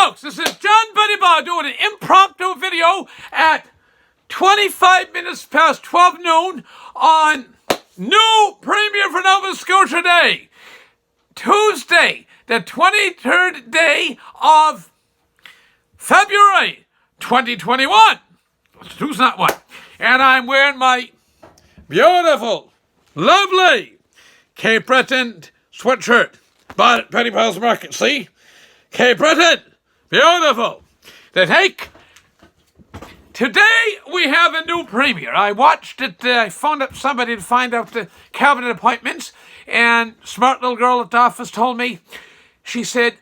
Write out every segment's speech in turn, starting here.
folks, this is John Pettipas doing an impromptu video at 25 minutes past 12 noon on new premiere for Nova Scotia Day, Tuesday, the 23rd day of February 2021. Two's not one. And I'm wearing my beautiful, lovely Cape Breton sweatshirt. Bought at Pettipas Market, see? Cape Breton, beautiful. Today we have a new premiere. I watched it, I phoned up somebody to find out the cabinet appointments, and smart little girl at the office told me, she said,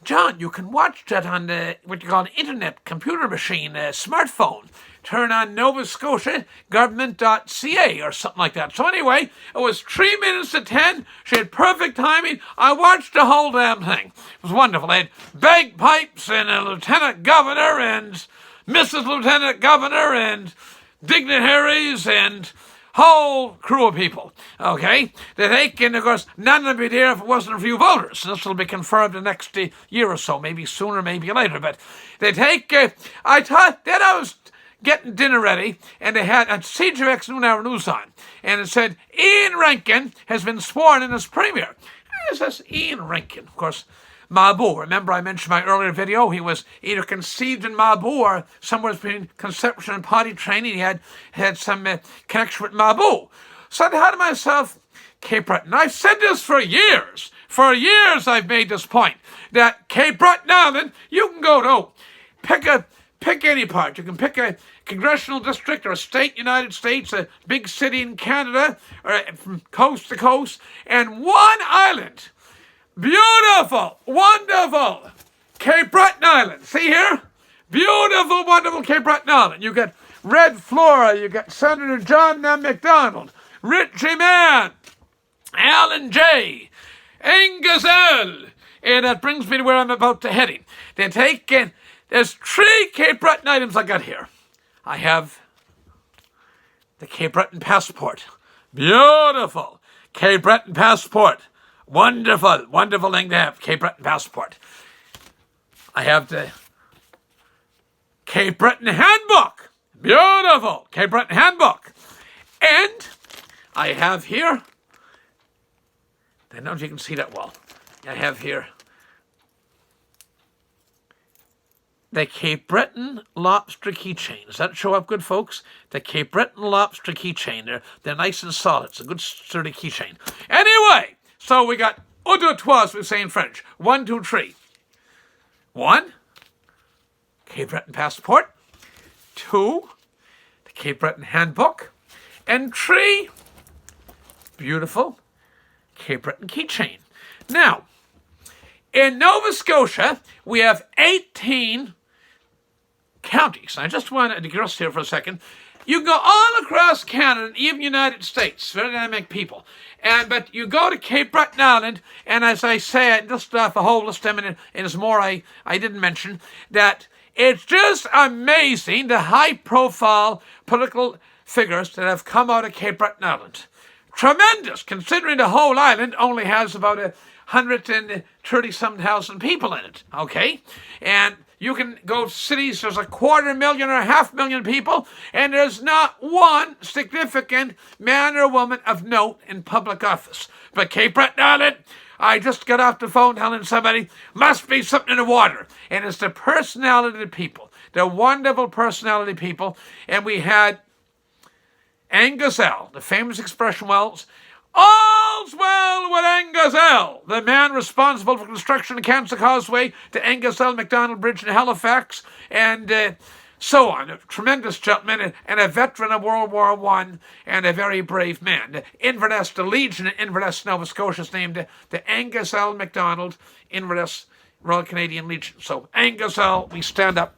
John, you can watch that on the, what you call an internet computer machine, a smartphone. Turn on Nova Scotia government.ca or something like that. So anyway, it was 3 minutes to 10. She had perfect timing. I watched the whole damn thing. It was wonderful. They had bagpipes and a lieutenant governor and Mrs. Lieutenant Governor and dignitaries and whole crew of people, okay? And of course, none of them would be there if it wasn't for you voters. This will be confirmed the next year or so, maybe sooner, maybe later. But I thought, then I was getting dinner ready, and they had a CGX Noon Hour News on, and it said, Iain Rankin has been sworn in as Premier. It says Iain Rankin, of course, Mabu. Remember I mentioned my earlier video, he was either conceived in Mabu or somewhere between conception and potty training. He had some connection with Mabu. So I thought to myself, Cape Breton, I've said this for years. For years I've made this point, that Cape Breton Island, you can go to, pick any part. You can pick a congressional district or a state, United States, a big city in Canada, or from coast to coast, and one island. Beautiful, wonderful Cape Breton Island. See here? Beautiful, wonderful Cape Breton Island. You got Red Flora, you got Senator John M. MacDonald, Richie Mann, Alan J., Angus L. And that brings me to where I'm about to heading. There's 3 Cape Breton items I got here. I have the Cape Breton passport. Beautiful Cape Breton passport. Wonderful, wonderful thing to have, Cape Breton passport. I have the Cape Breton handbook. Beautiful Cape Breton handbook. And I have here, I don't know if you can see that well. I have here the Cape Breton Lobster keychain. Does that show up good, folks? The Cape Breton Lobster keychain. They're nice and solid. It's a good, sturdy keychain. Anyway, so we got un, deux, trois, we say in French. 1, 2, 3. 1, Cape Breton passport. 2, the Cape Breton handbook. And 3, beautiful Cape Breton keychain. Now, in Nova Scotia, we have 18 counties. I just want to digress here for a second. You can go all across Canada, even United States, very dynamic people. But you go to Cape Breton Island, and as I say, I just off a whole list of them, and there's more I didn't mention, that it's just amazing the high-profile political figures that have come out of Cape Breton Island. Tremendous, considering the whole island only has about 130-some thousand people in it, okay? And you can go to cities, there's 250,000 or 500,000 people, and there's not one significant man or woman of note in public office. But Cape Breton Island, I just got off the phone telling somebody, must be something in the water. And it's the personality of the people, the wonderful personality people. And we had Angus L., the famous expression, all's well with Angus L., the man responsible for construction of Cancer Causeway, to Angus L. MacDonald Bridge in Halifax, and so on. A tremendous gentleman and a veteran of World War I and a very brave man. The Inverness, the Legion in Inverness, Nova Scotia is named the Angus L. MacDonald Inverness Royal Canadian Legion. So Angus L., we stand up,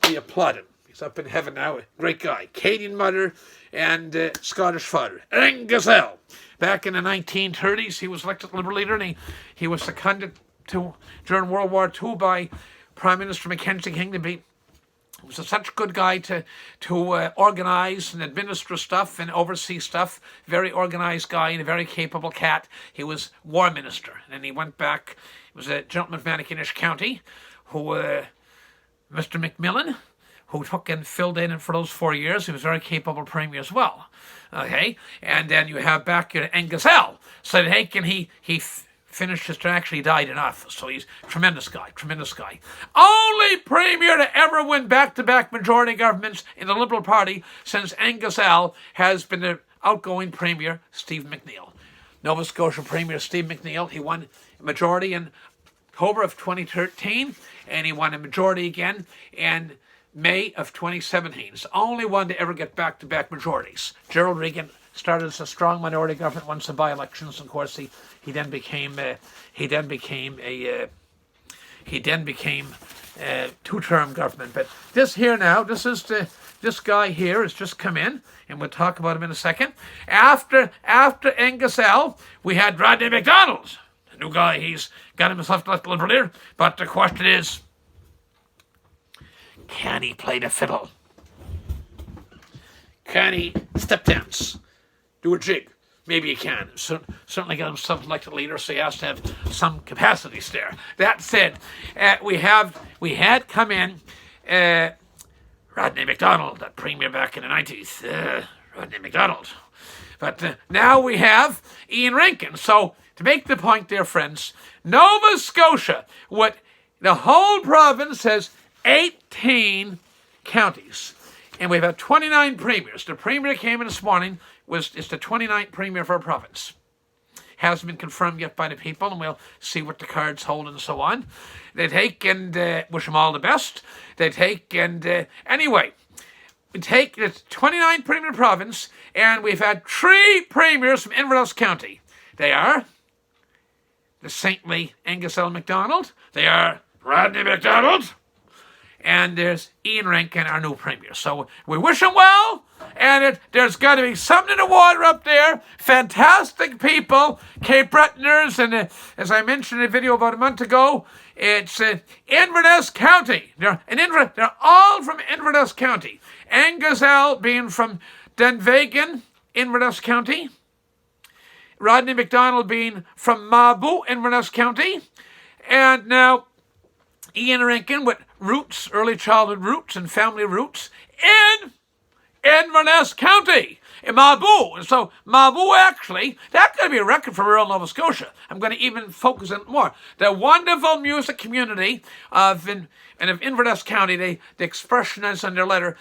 we applaud him. He's up in heaven now, a great guy. Acadian mother and Scottish father. Angus L. Back in the 1930s, he was elected Liberal leader, and he was seconded to during World War II by Prime Minister Mackenzie King to be. He was such a good guy to organise and administer stuff and oversee stuff. Very organised guy and a very capable cat. He was War Minister, and then he went back was a gentleman from Antigonish County who, Mr. McMillan, who took and filled in for those 4 years. He was a very capable premier as well. Okay, and then you have back here Angus L. So he finished his term, actually died in office. So he's a tremendous guy. Only premier to ever win back-to-back majority governments in the Liberal Party since Angus L has been the outgoing premier, Steve McNeill. Nova Scotia Premier Steve McNeill, he won a majority in October of 2013, and he won a majority again in May of 2017. He's the only one to ever get back-to-back majorities. Gerald Regan started as a strong minority government, won some by-elections. Of course, he then became a two-term government. But this here now, this guy here has just come in, and we'll talk about him in a second. After Angus L, we had Rodney MacDonald, the new guy. He's got himself elected Liberal here. But the question is, can he play the fiddle? Can he step dance? Do a jig? Maybe he can. Certainly got himself elected leader, so he has to have some capacities there. That said, we had come in Rodney MacDonald, that premier back in the 90s. Rodney MacDonald. But now we have Iain Rankin. So to make the point, dear friends, Nova Scotia, the whole province has 18 counties, and we've had 29 premiers. The premier that came in this morning is the 29th premier for our province. Hasn't been confirmed yet by the people, and we'll see what the cards hold and so on. They take and wish them all the best. They take and anyway, we take the 29th premier province, and we've had 3 premiers from Inverness County. They are the saintly Angus L. MacDonald. They are Rodney MacDonald. And there's Iain Rankin, our new premier. So we wish him well, and there's got to be something in the water up there. Fantastic people, Cape Bretoners, and as I mentioned in a video about a month ago, it's Inverness County. They're all from Inverness County. Angus L. being from Dunvegan, Inverness County. Rodney MacDonald being from Mabu, Inverness County. And now Iain Rankin with roots, early childhood roots and family roots in Inverness County, in Mabu. And so Mabu, actually, that's going to be a record for rural Nova Scotia. I'm going to even focus on it more. The wonderful music community of Inverness County, the expression is on their letter,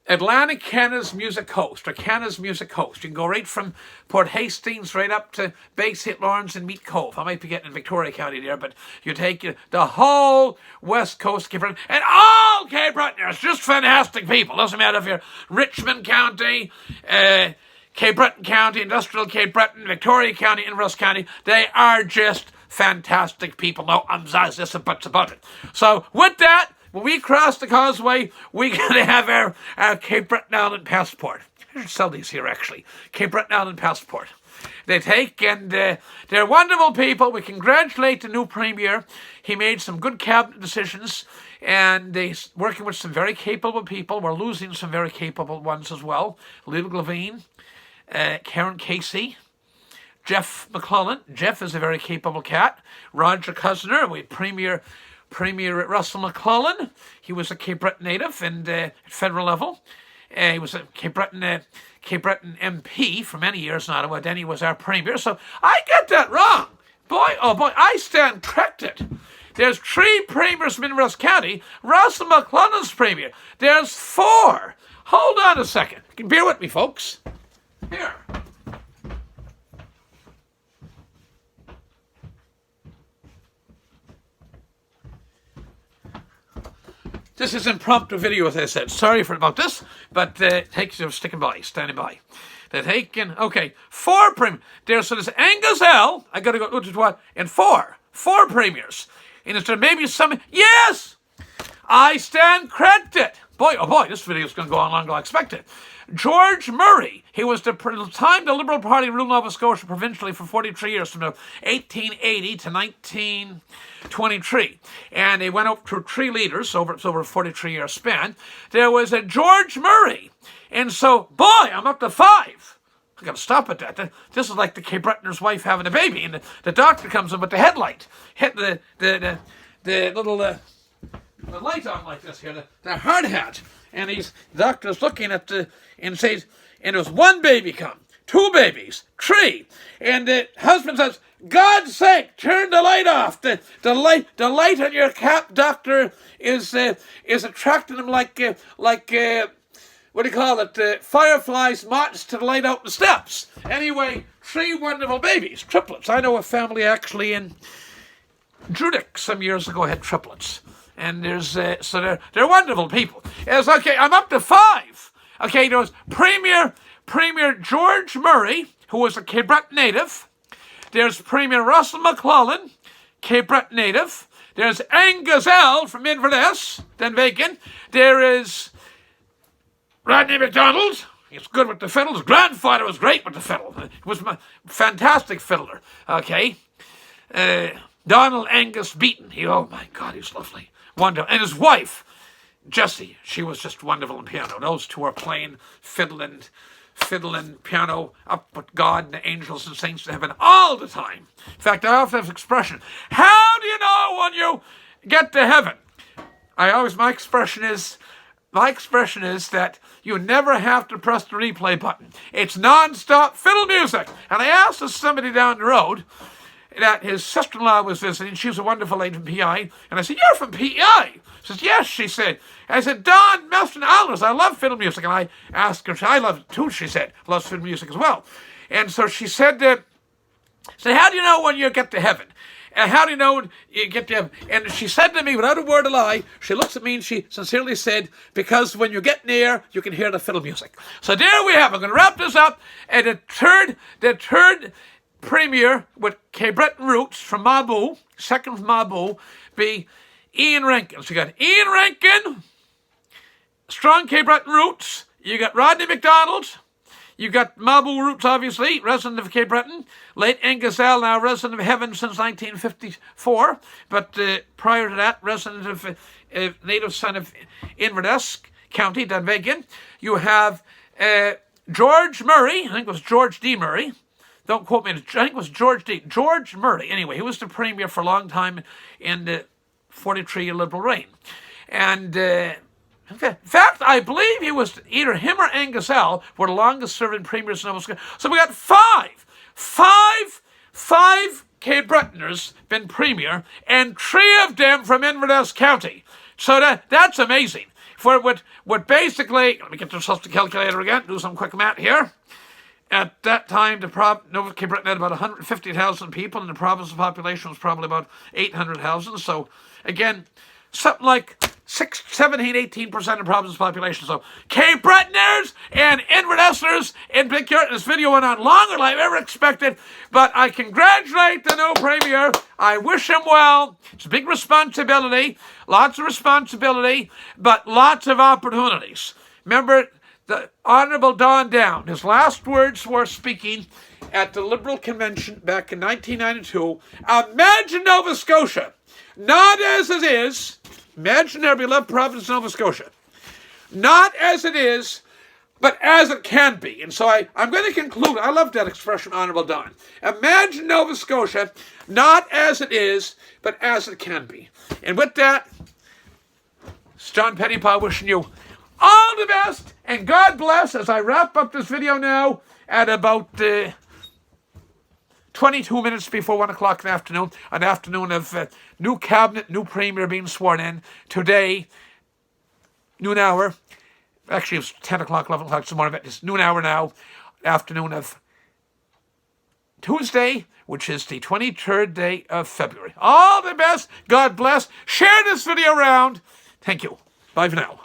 Atlantic Canada's Music Coast, or Canada's Music Coast. You can go right from Port Hastings right up to Bay St. Lawrence and meet Cove. I might be getting in Victoria County there, but you take the whole west coast of Cape Breton, and all Cape Bretoners, just fantastic people. Doesn't matter if you're Richmond County, Cape Breton County, Industrial Cape Breton, Victoria County, Inverness County. They are just fantastic people. No ums, this and buts about it. So with that, when we cross the causeway, we got to have our Cape Breton Island passport. I should sell these here, actually. Cape Breton Island passport. They take, and they're wonderful people. We congratulate the new premier. He made some good cabinet decisions, and he's working with some very capable people. We're losing some very capable ones as well. Ludwig Levine, Karen Casey, Jeff McClellan. Jeff is a very capable cat. Roger Cuzner, we Premier Russell McClellan. He was a Cape Breton native and at federal level. He was a Cape Breton MP for many years in Ottawa. Then he was our premier. So I get that wrong. Boy, oh boy, I stand corrected. There's 3 premiers from Inverness County. Russell McClellan's premier. There's 4. Hold on a second. You can bear with me, folks. Here. This is impromptu video, as I said. Sorry about this, but takes you standing by. They're taking, okay, 4 premiers. So there's Angus L. I got to go to what? And 4 premiers. And is there maybe some? Yes, I stand corrected. Boy, oh boy, this video is going to go on longer than I expected. George Murray, he was the time the Liberal Party ruled Nova Scotia provincially for 43 years, from 1880 to 1923. And they went up through 3 leaders over a 43-year span. There was a George Murray. And so, boy, I'm up to 5. I got to stop at that. This is like the Cape Bretoner's wife having a baby, and the doctor comes in with the headlight, hit the little the light on like this here, the hard hat, and the doctor's looking at and says, and there's one baby come, two babies, three, and the husband says, God's sake, turn the light off. The light on your cap, doctor, is attracting him like what do you call it? Fireflies, moths to the light out the steps. Anyway, three wonderful babies, triplets. I know a family actually in Drudick some years ago had triplets, and there's so they're wonderful people. It's okay. I'm up to 5. Okay, there was Premier George Murray, who was a Cape Breton native. There's Premier Russell McClellan, Cape Breton native. There's Angus L from Inverness, Dunvegan. There is Rodney MacDonald. He's good with the fiddle. His grandfather was great with the fiddle. He was a fantastic fiddler. Okay. Donald Angus Beaton. Oh my God, he's lovely. Wonderful. And his wife, Jessie, she was just wonderful on piano. Those two are playing fiddle and piano up with God and the angels and saints to heaven all the time. In fact, I often have this expression, how do you know when you get to heaven? My expression is that you never have to press the replay button. It's non-stop fiddle music. And I asked somebody down the road that his sister-in-law was visiting. She was a wonderful lady from PI. And I said, you're from PI? She says, yes, she said. I said, Don Meston Alders, I love fiddle music. And I asked her, I love it too, she said. Loves fiddle music as well. And so she said, how do you know when you get to heaven? And how do you know when you get to heaven? And she said to me, without a word of lie, she looks at me and she sincerely said, because when you get near, you can hear the fiddle music. So there we have it. I'm going to wrap this up. And the third premier with Cape Breton roots from Mabou, second from Mabou, be Iain Rankin. So you got Iain Rankin, strong Cape Breton roots. You got Rodney MacDonald. You got Mabou roots, obviously, resident of Cape Breton. Late Angus L, now resident of heaven since 1954. But prior to that, resident of native son of Inverness County, Dunvegan. You have George Murray. I think it was George D. Murray. Don't quote me. I think it was George Murray. Anyway, he was the premier for a long time in the 43 Liberal reign. And in fact, I believe he was either him or Angus L were the longest serving premiers in Nova Scotia. So we got five Cape Bretoners been premier, and 3 of them from Inverness County. So that's amazing. For what basically, let me get the social calculator again, do some quick math here. At that time, Nova Cape Breton had about 150,000 people, and the province's population was probably about 800,000. So, again, something like 17-18% of the province's population. So, Cape Bretoners and Invernessers in particular. This video went on longer than I've ever expected, but I congratulate the new premier. I wish him well. It's a big responsibility, lots of responsibility, but lots of opportunities. Remember, the Honourable Don Down, his last words were speaking at the Liberal Convention back in 1992. Imagine Nova Scotia, not as it is. Imagine our beloved province of Nova Scotia. Not as it is, but as it can be. And so I'm going to conclude. I love that expression, Honourable Don. Imagine Nova Scotia, not as it is, but as it can be. And with that, it's John Pettipas wishing you all the best, and God bless as I wrap up this video now at about 22 minutes before 1 o'clock in the afternoon, an afternoon of new cabinet, new premier being sworn in. Today, noon hour, actually it was 10 o'clock, 11 o'clock this morning, but it's noon hour now, afternoon of Tuesday, which is the 23rd day of February. All the best, God bless. Share this video around. Thank you. Bye for now.